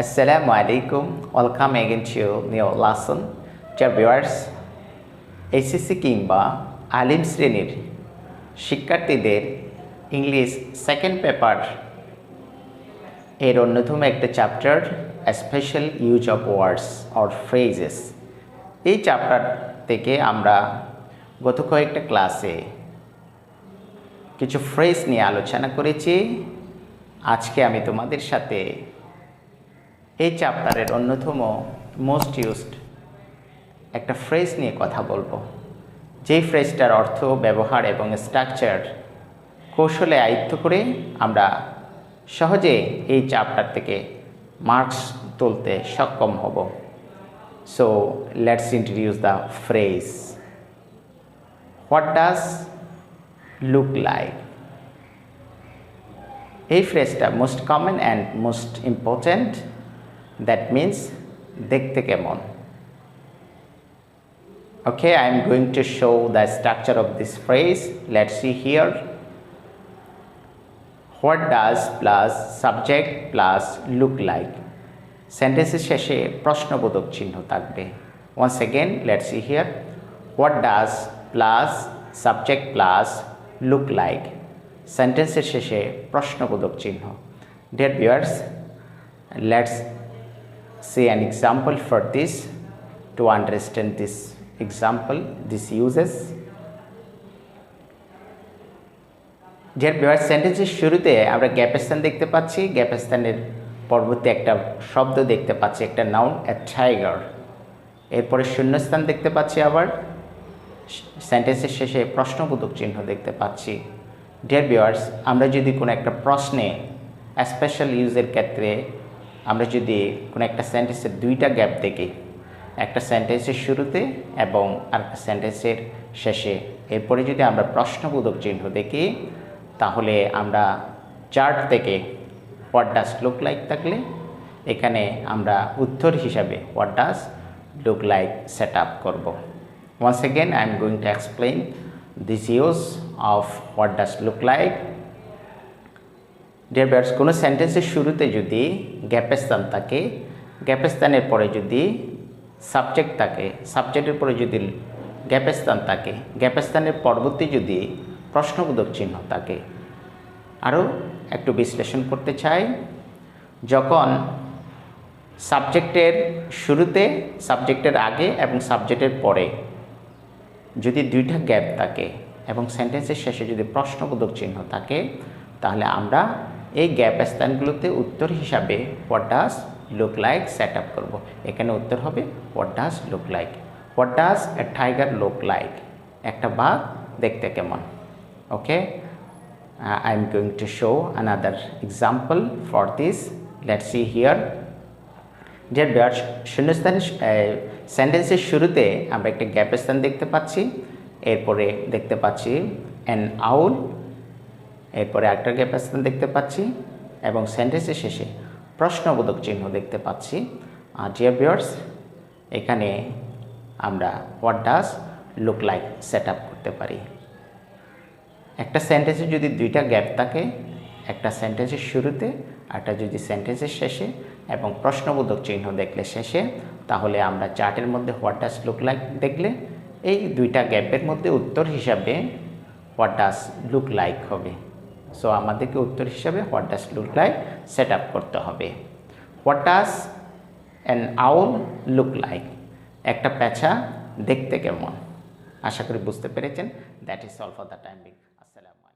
Assalamu alaikum. Welcome again to new lesson. Dear viewers, HSC কিংবা আলিম শ্রেণীর শিক্ষার্থীদের English second paper এর অন্যতম একটা chapter special use of words or phrases. এই চ্যাপ্টার থেকে আমরা গত কয়েকটা ক্লাসে কিছু ফ্রেজ নিয়ে আলোচনা করেছি। আজকে আমি তোমাদের সাথে এই চ্যাপ্টারের অন্যতম মোস্ট ইউজড একটা ফ্রেজ নিয়ে কথা বলবো, যেই ফ্রেজটার অর্থ, ব্যবহার এবং স্ট্রাকচার কৌশলে আয়ত্ত করে আমরা সহজে এই চ্যাপ্টার থেকে মার্কস তুলতে সক্ষম হব। So let's introduce the phrase. What does look like? এই ফ্রেজটা most common and most important. That means দেখতে কেমন। Okay, I am going to show the structure of this phrase. Let's see here. What does plus subject plus look like? সেন্টেন্সের শেষে প্রশ্নবোধক চিহ্ন থাকবে। Once again, let's see here. What does plus subject plus look like? সেন্টেন্সের শেষে প্রশ্নবোধক চিহ্ন। Dear viewers, let's see an example for this to understand this example, this uses. Dear viewers, সেন্টেন্সের শুরুতে আমরা গ্যাপ স্থান দেখতে পাচ্ছি। গ্যাপ স্থানের পরবর্তী একটা শব্দ দেখতে পাচ্ছি, একটা নাউন, এ টাইগার। এরপরে শূন্যস্থান দেখতে পাচ্ছি, আবার সেন্টেন্সের শেষে প্রশ্নবোধক চিহ্ন দেখতে পাচ্ছি। ডিয়ার ভিউয়ার্স, আমরা যদি কোনো একটা প্রশ্নে স্পেশাল ইউজের ক্ষেত্রে আমরা যদি কোনো একটা সেন্টেন্সের দুইটা গ্যাপ দেখি, একটা সেন্টেন্সের শুরুতে এবং আরেকটা সেন্টেন্সের শেষে, এরপরে যদি আমরা প্রশ্নবোধক চিহ্ন দেখি, তাহলে আমরা চার্ট থেকে হোয়াট ডাজ লুক লাইক থাকলে এখানে আমরা উত্তর হিসাবে what does look like set up করব। Once again I am going to explain this use of what does look like. Dear viewers, কোনো সেন্টেন্সের শুরুতে যদি গ্যাপস্থান থাকে, গ্যাপস্থানের পরে যদি সাবজেক্ট থাকে, সাবজেক্টের পরে যদি গ্যাপস্থান থাকে, গ্যাপস্থানের পরবর্তী যদি প্রশ্নবোধক চিহ্ন থাকে। আরও একটু বিশ্লেষণ করতে চাই, যখন সাবজেক্টের শুরুতে, সাবজেক্টের আগে এবং সাবজেক্টের পরে যদি দুইটা গ্যাপ থাকে এবং সেন্টেন্সের শেষে যদি প্রশ্নবোধক চিহ্ন থাকে, তাহলে আমরা এই গ্যাপ স্থানগুলোতে উত্তর হিসাবে what does look like set up করবো। এখানে উত্তর হবে what does look like. What does a tiger look like? একটা বাঘ দেখতে কেমন? Okay, I am going to show another example for this. Let's see here. Dear viewers, শূন্যস্থানের সেন্টেন্সের শুরুতে আমরা একটা গ্যাপ স্থান দেখতে পাচ্ছি, এরপরে দেখতে পাচ্ছি অ্যান আউল, এরপরে একটা গ্যাপ স্থান দেখতে পাচ্ছি এবং সেন্টেন্সের শেষে প্রশ্নবোধক চিহ্ন দেখতে পাচ্ছি। আর ডিয়ার ভিউয়ার্স, এখানে আমরা what does look like set up করতে পারি। একটা সেন্টেন্সে যদি দুইটা গ্যাপ থাকে, একটা সেন্টেন্সের শুরুতে, একটা যদি সেন্টেন্সের শেষে এবং প্রশ্নবোধক চিহ্ন দেখলে শেষে, তাহলে আমরা চার্টের মধ্যে হোয়াট ডাজ লুক লাইক দেখলে এই দুইটা গ্যাপের মধ্যে উত্তর হিসাবে হোয়াট ডাজ লুক লাইক হবে। সো আমাদেরকে উত্তর হিসাবে what does look like set up করতে হবে। What does an owl look like? একটা পেঁচা দেখতে কেমন? আশা করি বুঝতে পেরেছেন। That is all for the time being. আসসালামু আলাইকুম।